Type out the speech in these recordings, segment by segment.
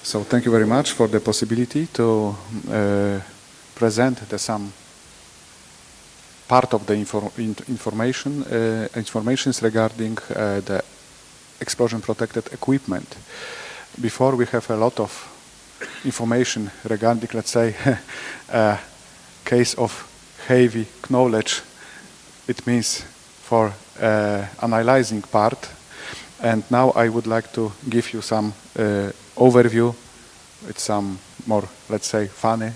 So thank you very much for the possibility to present some part of the informations regarding the explosion protected equipment. Before we have a lot of information regarding, let's say, a case of heavy knowledge, it means for analyzing part. And now I would like to give you some overview with some more, let's say, funny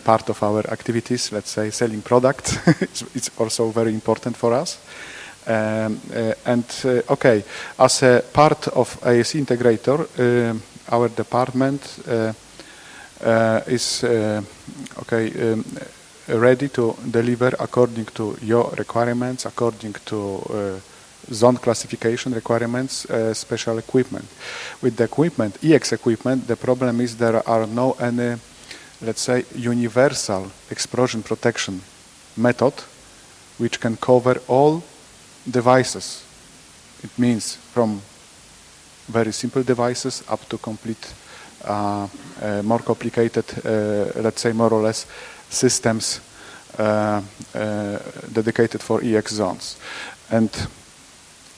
part of our activities, let's say selling products. It's also very important for us. Okay, as a part of ASE Integrator, our department is ready to deliver according to your requirements, according to zone classification requirements, special equipment. With the equipment, EX equipment, the problem is there are no any, let's say, universal explosion protection method which can cover all devices. It means from very simple devices up to complete, more complicated, let's say more or less systems dedicated for EX zones. And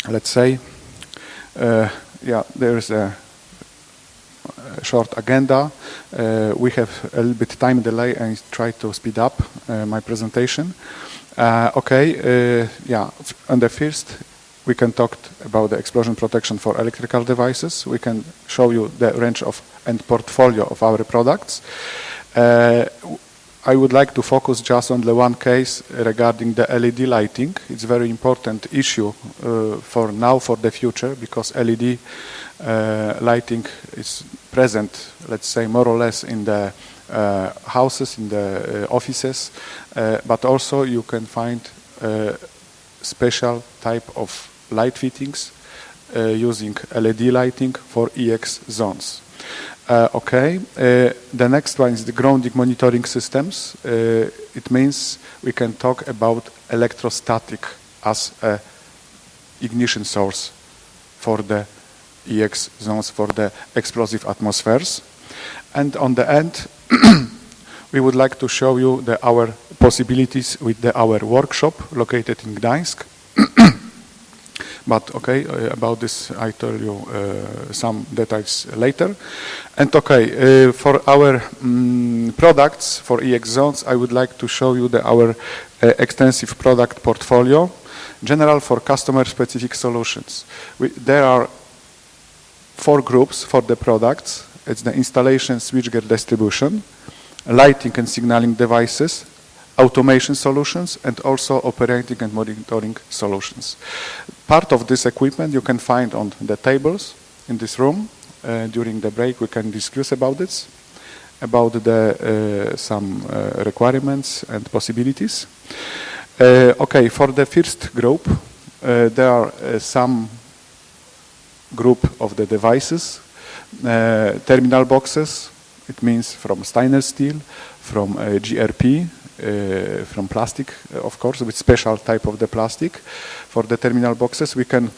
let's say, there is a short agenda. We have a little bit time delay and try to speed up my presentation. On the first, we can talk about the explosion protection for electrical devices. We can show you the range of and portfolio of our products. I would like to focus just on the one case regarding the LED lighting. It's a very important issue for now, for the future, because LED lighting is present, let's say, more or less in the houses, in the offices, but also you can find special type of light fittings using LED lighting for EX zones. The next one is the grounding monitoring systems. It means we can talk about electrostatic as a ignition source for the EX zones, for the explosive atmospheres. And on the end, we would like to show you our possibilities with our workshop located in Gdańsk. But about this I tell you some details later. And for our products for EX zones, I would like to show you our extensive product portfolio, general for customer-specific solutions. There are 4 groups for the products. It's the installation, switchgear distribution, lighting and signaling devices, automation solutions, and also operating and monitoring solutions. Part of this equipment you can find on the tables in this room. During the break we can discuss about this, about the some requirements and possibilities. For the first group, there are some group of the devices, terminal boxes. It means from stainless steel, from GRP, from plastic, of course, with special type of the plastic. For the terminal boxes, we can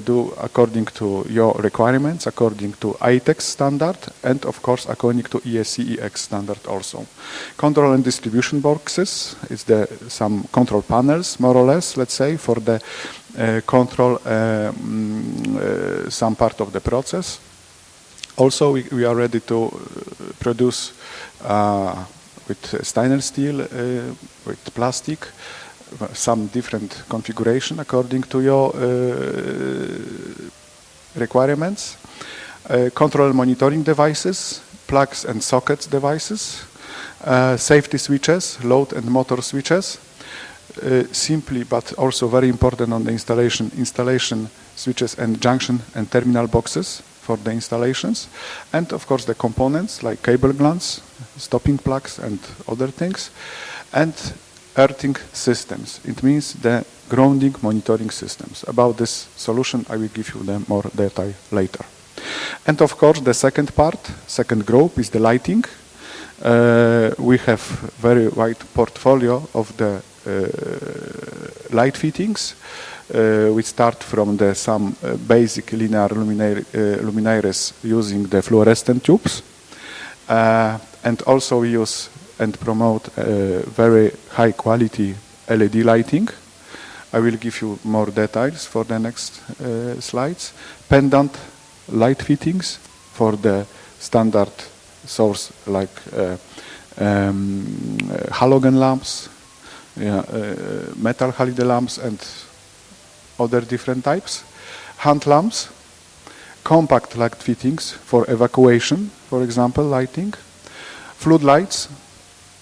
do according to your requirements, according to ITEX standard, and of course, according to ESC/EX standard also. Control and distribution boxes is some control panels, more or less, let's say, for the control some part of the process. Also, we are ready to produce with stainless steel, with plastic, some different configuration according to your requirements. Control and monitoring devices, plugs and sockets devices, safety switches, load and motor switches. Simply, but also very important on the installation switches and junction and terminal boxes for the installations, and of course the components like cable glands, stopping plugs and other things, and earthing systems. It means the grounding monitoring systems. About this solution I will give you more detail later. And of course the second group is the lighting. We have very wide portfolio of the light fittings. We start from some basic linear luminaires using the fluorescent tubes. And also we use and promote very high quality LED lighting. I will give you more details for the next slides. Pendant light fittings for the standard source like halogen lamps, metal halide lamps and other different types. Hand lamps, compact light fittings for evacuation, for example, lighting. Floodlights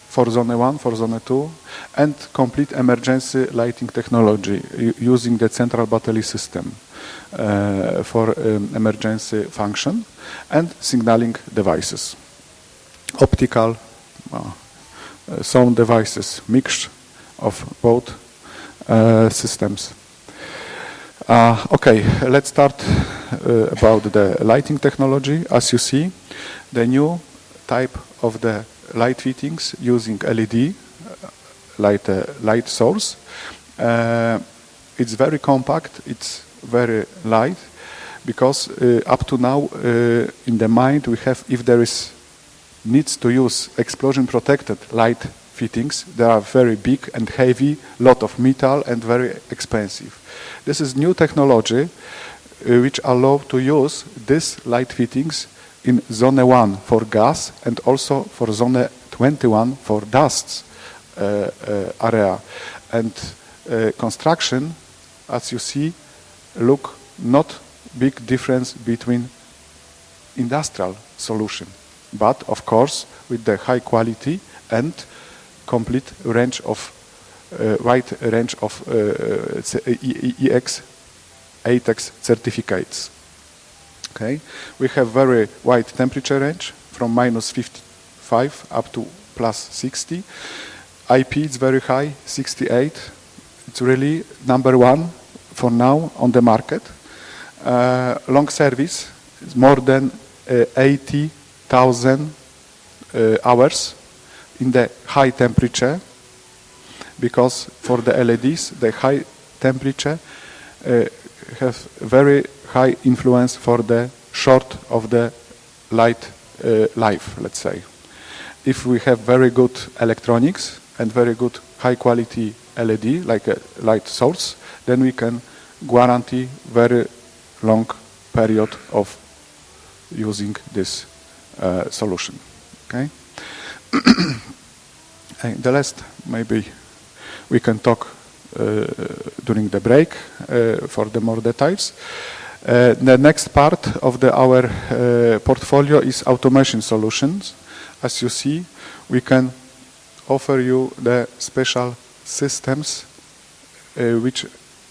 for zone 1, for zone 2, and complete emergency lighting technology using the central battery system for emergency function, and signaling devices. Optical sound devices, mixture of both systems. Okay, let's start about the lighting technology. As you see, the new type of the light fittings using LED light source. It's very compact, it's very light, because up to now in the mind we have, if there is needs to use explosion protected light fittings, they are very big and heavy, lot of metal and very expensive. This is new technology which allow to use these light fittings in zone 1 for gas and also for zone 21 for dust area. And construction, as you see, look not big difference between industrial solution, but of course with the high quality and complete range of wide range of ATEX certificates. Okay, we have very wide temperature range from -55 up to +60. IP is very high, 68. It's really #1 for now on the market. Long service is more than 80,000 hours in the high temperature, because for the LEDs, the high temperature have very high influence for the short of the light life, let's say. If we have very good electronics and very good high quality LED, like a light source, then we can guarantee very long period of using this solution. Okay. And the last, maybe we can talk during the break for the more details. The next part of our portfolio is automation solutions. As you see, we can offer you the special systems which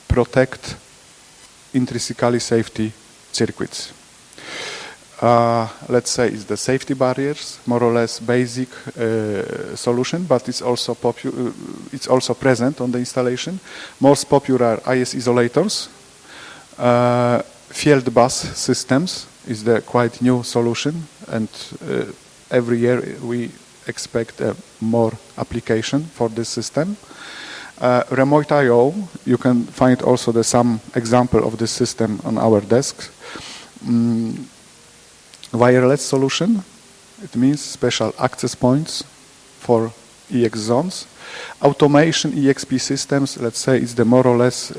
protect intrinsically safety circuits. Let's say it's the safety barriers, more or less basic solution, but it's also present on the installation. Most popular ASE isolators, field bus systems is the quite new solution, and every year we expect more application for this system. Remote I/O, you can find also some example of this system on our desks. Wireless solution, it means special access points for EX zones. Automation EXP systems, let's say, is the more or less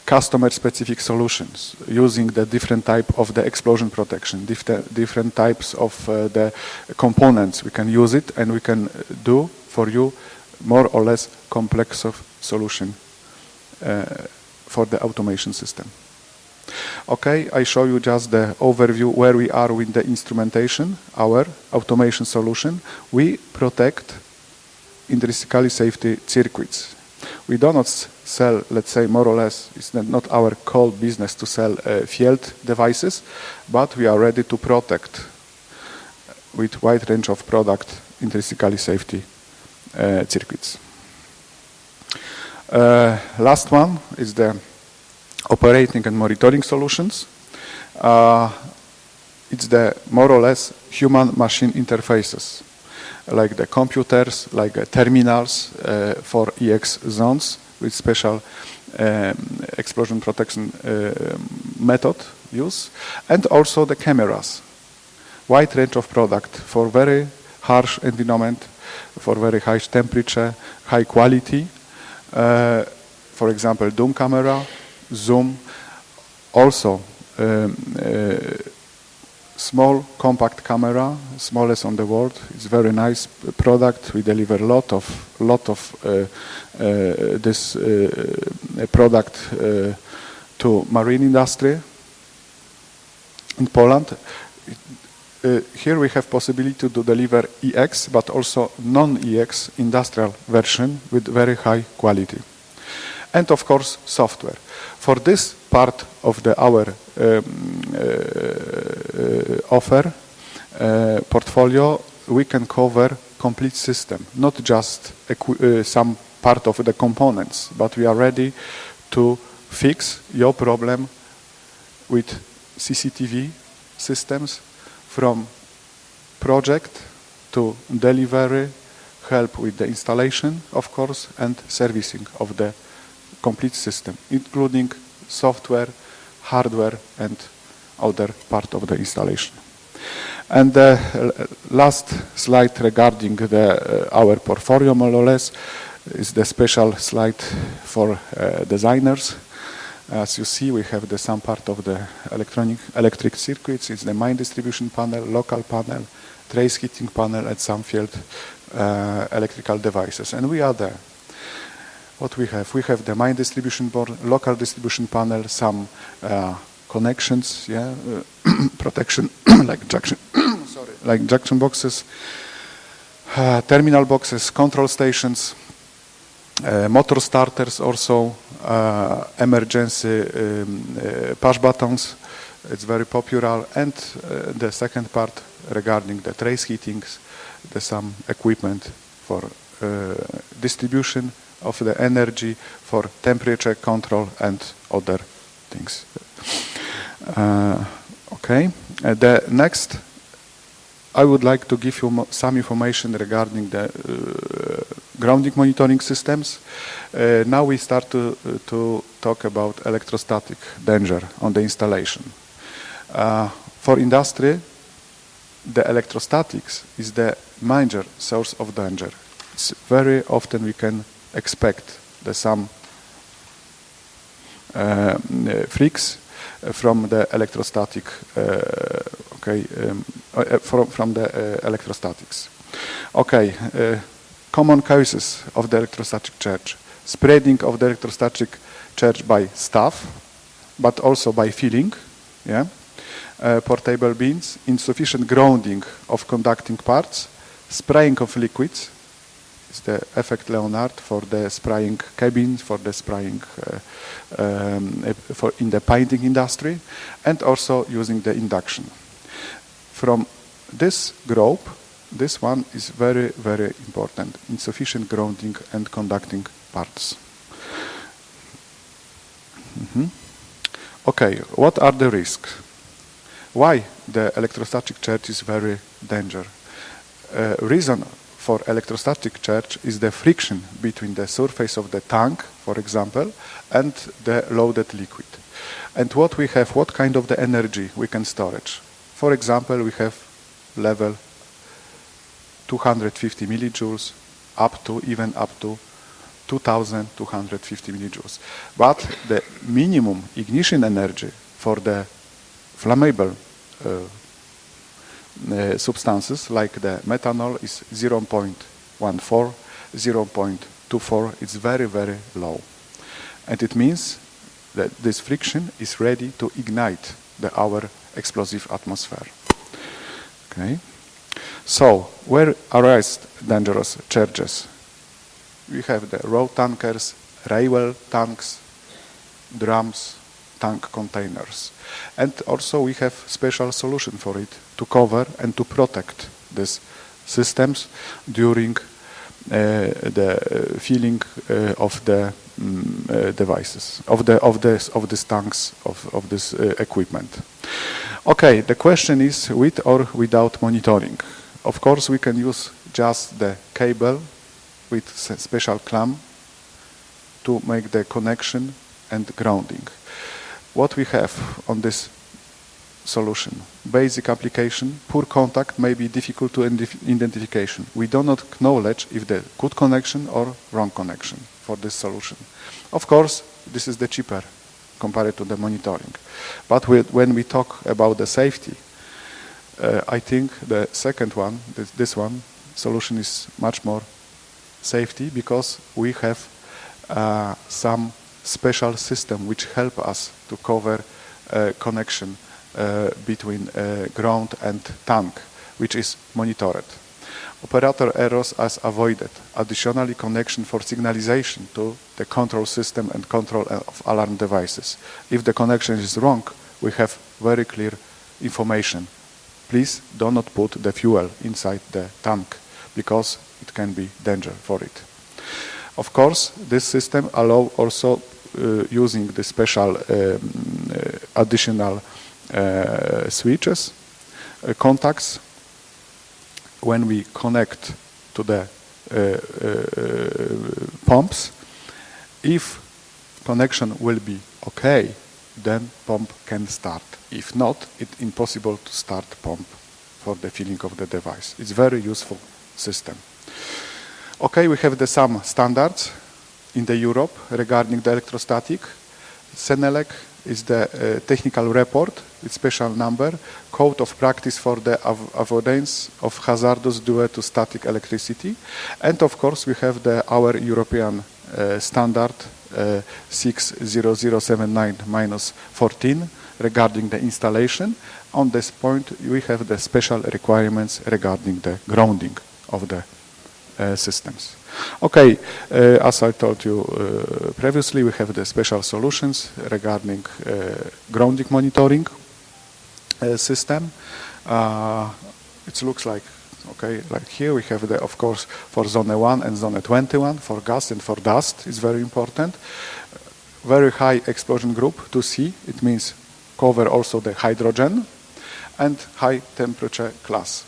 customer-specific solutions using the different type of the explosion protection, different types of the components. We can use it and we can do for you more or less complex of solution for the automation system. Okay, I show you just the overview where we are with the instrumentation, our automation solution. We protect intrinsically safety circuits. We do not sell, let's say, more or less, it's not our core business to sell field devices, but we are ready to protect with wide range of product intrinsically safety circuits. Last one is the operating and monitoring solutions. It's the more or less human-machine interfaces. like the computers, like terminals for EX zones with special explosion protection method use, and also the cameras. Wide range of product for very harsh environment, for very high temperature, high quality. For example, Doom camera, zoom, also small compact camera, smallest on the world. It's very nice product. We deliver a lot of this product to marine industry in Poland. Here we have possibility to deliver EX, but also non-EX industrial version with very high quality. And of course, software. For this part of our offer portfolio, we can cover complete system, not just some part of the components, but we are ready to fix your problem with CCTV systems from project to delivery, help with the installation, of course, and servicing of the complete system, including software, hardware, and other part of the installation. And the last slide regarding our portfolio, more or less, is the special slide for designers. As you see, we have some part of the electric circuits. It's the main distribution panel, local panel, trace heating panel, and some field electrical devices. And we are there. What we have? We have the main distribution board, local distribution panel, some connections, protection like junction boxes, terminal boxes, control stations, motor starters, also emergency push buttons. It's very popular. And the second part regarding the trace heatings, there's some equipment for distribution of the energy, for temperature control and other things. Okay. The next, I would like to give you some information regarding the grounding monitoring systems. Now we start to talk about electrostatic danger on the installation. For industry, the electrostatics is the major source of danger. It's very often we can expect some freaks from the electrostatic from the electrostatics. Okay, common causes of the electrostatic charge: spreading of the electrostatic charge by staff, but also by filling, portable beams, insufficient grounding of conducting parts, spraying of liquids. It's the effect Leonard for the spraying cabins, for the spraying in the painting industry, and also using the induction. From this group, this one is very, very important: insufficient grounding and conducting parts. Okay, what are the risks? Why the electrostatic charge is very dangerous? Reason for electrostatic charge is the friction between the surface of the tank, for example, and the loaded liquid. And what we have, what kind of the energy we can storage? For example, we have level 250 millijoules even up to 2250 millijoules. But the minimum ignition energy for the flammable substances like the methanol is 0.14, 0.24. It's very, very low. And it means that this friction is ready to ignite our explosive atmosphere. Okay. So, where arise dangerous charges? We have the road tankers, railway tanks, drums, tank containers. And also we have special solution for it to cover and to protect these systems during the filling of the devices, of these tanks, of this equipment. Okay, the question is with or without monitoring. Of course, we can use just the cable with special clamp to make the connection and grounding. What we have on this solution? Basic application, poor contact may be difficult to identification. We do not acknowledge if the good connection or wrong connection for this solution. Of course, this is the cheaper compared to the monitoring. But when we talk about the safety, I think the second one, this one, solution is much more safety because we have some special system which help us to cover connection between ground and tank, which is monitored. Operator errors are avoided. Additionally, connection for signalization to the control system and control of alarm devices. If the connection is wrong, we have very clear information. Please do not put the fuel inside the tank because it can be danger for it. Of course, this system allows also using the special additional switches, contacts. When we connect to the pumps, if connection will be okay, then pump can start. If not, it's impossible to start pump for the filling of the device. It's very useful system. Okay, we have some standards in the Europe regarding the electrostatic. Senelec is the technical report with special number, code of practice for the avoidance of hazardous due to static electricity. And of course, we have our European standard 60079-14 regarding the installation. On this point, we have the special requirements regarding the grounding of the systems. Okay, as I told you previously, we have the special solutions regarding grounding monitoring system. It looks like, okay, like here we have of course, for zone 1 and zone 21, for gas and for dust, is very important. Very high explosion group, 2C, it means cover also the hydrogen, and high temperature class,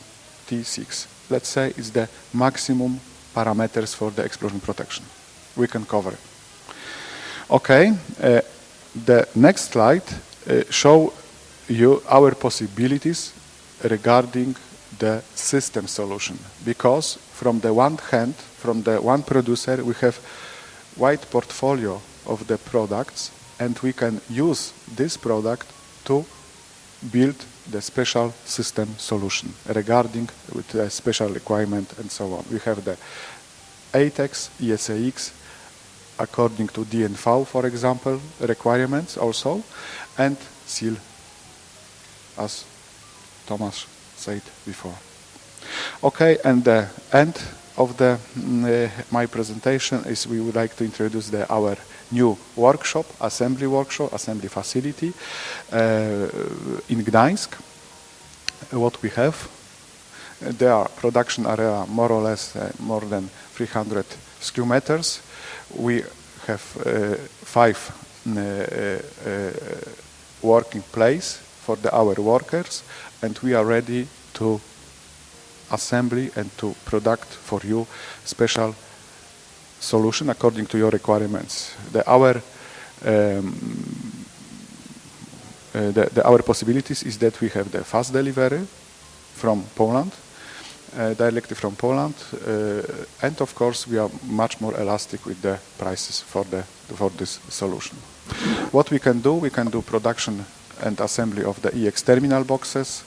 T6. Let's say is the maximum parameters for the explosion protection. We can cover. Okay, the next slide show you our possibilities regarding the system solution, because from the one hand, from the one producer, we have wide portfolio of the products, and we can use this product to build the special system solution regarding with the special requirement and so on. We have the ATEX, ESAX, according to DNV, for example, requirements also, and SIL, as Thomas said before. Okay, and the end of my presentation is we would like to introduce our new workshop, assembly facility in Gdańsk. What we have, their production area more or less more than 300 square meters. We have 5 working place for our workers, and we are ready to assembly and to product for you special solution according to your requirements. Our possibilities is that we have the fast delivery from Poland, directly from Poland, and of course we are much more elastic with the prices for this solution. What we can do production and assembly of the EX terminal boxes,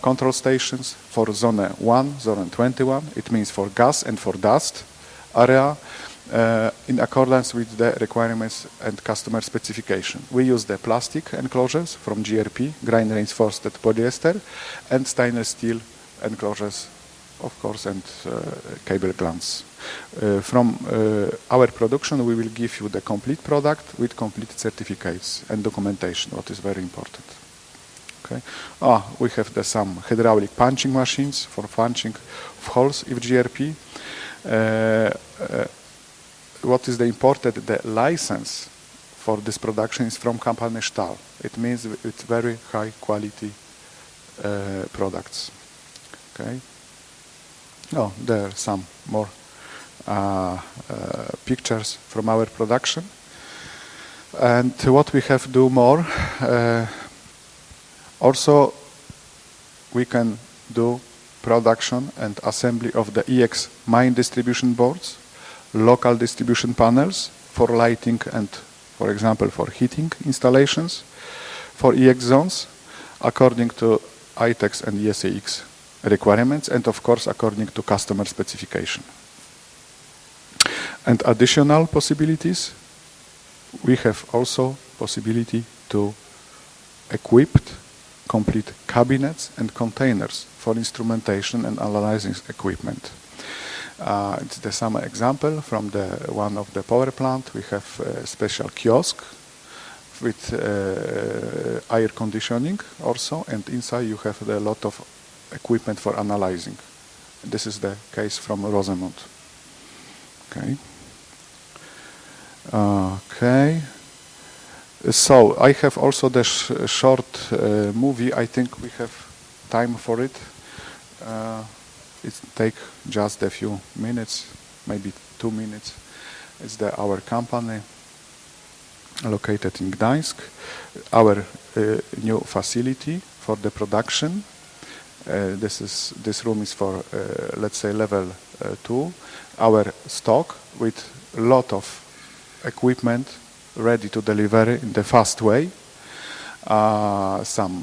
control stations for zone 1, zone 21, it means for gas and for dust area, in accordance with the requirements and customer specification. We use the plastic enclosures from GRP, grain reinforced polyester, and stainless steel enclosures, of course, and cable glands. From our production, we will give you the complete product with complete certificates and documentation, what is very important. Okay. We have some hydraulic punching machines for punching of holes in GRP. What is the important? The license for this production is from company Stahl. It means it's very high quality products. Okay. Oh, there are some more pictures from our production. And what we have to do more, also we can do production and assembly of the EX main distribution boards, local distribution panels for lighting and, for example, for heating installations, for EX zones, according to ITEX and ESAX requirements, and of course according to customer specification. And additional possibilities, we have also possibility to equip complete cabinets and containers for instrumentation and analyzing equipment. It's the some example from one of the power plant. We have a special kiosk with air conditioning also, and inside you have a lot of equipment for analyzing. This is the case from Rosemont. Okay. Okay. So I have also the short movie. I think we have time for it. It take just a few minutes, maybe 2 minutes. It's our company located in Gdańsk, our new facility for the production. This room is for let's say level 2. Our stock with a lot of equipment ready to deliver in the fast way. Some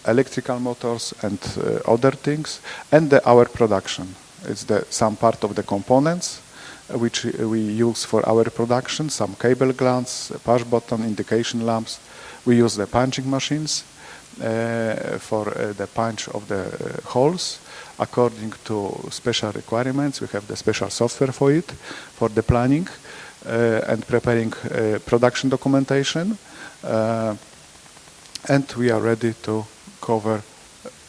electrical motors and other things, and our production. It's some part of the components which we use for our production, some cable glands, push button, indication lamps. We use the punching machines for the punch of the holes according to special requirements. We have the special software for it, for the planning and preparing production documentation, and we are ready to cover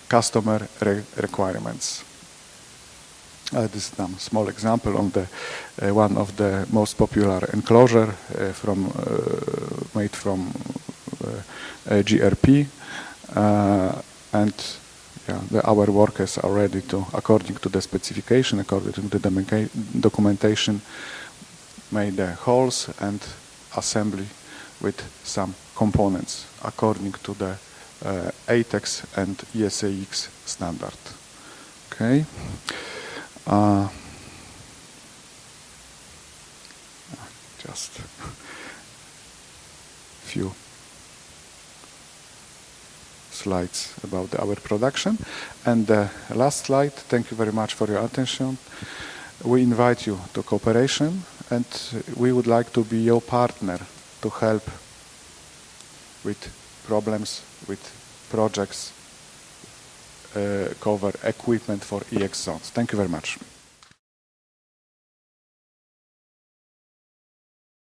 customer requirements. This is a small example on the one of the most popular enclosure made from GRP, and our workers are ready to, according to the specification, according to the documentation, made the holes and assembly with some components according to the ATEX and ESAX standard. Okay. Just few slides about our production. And the last slide, thank you very much for your attention. We invite you to cooperation, and we would like to be your partner to help with problems, with projects, cover equipment for EX zones. Thank you very much.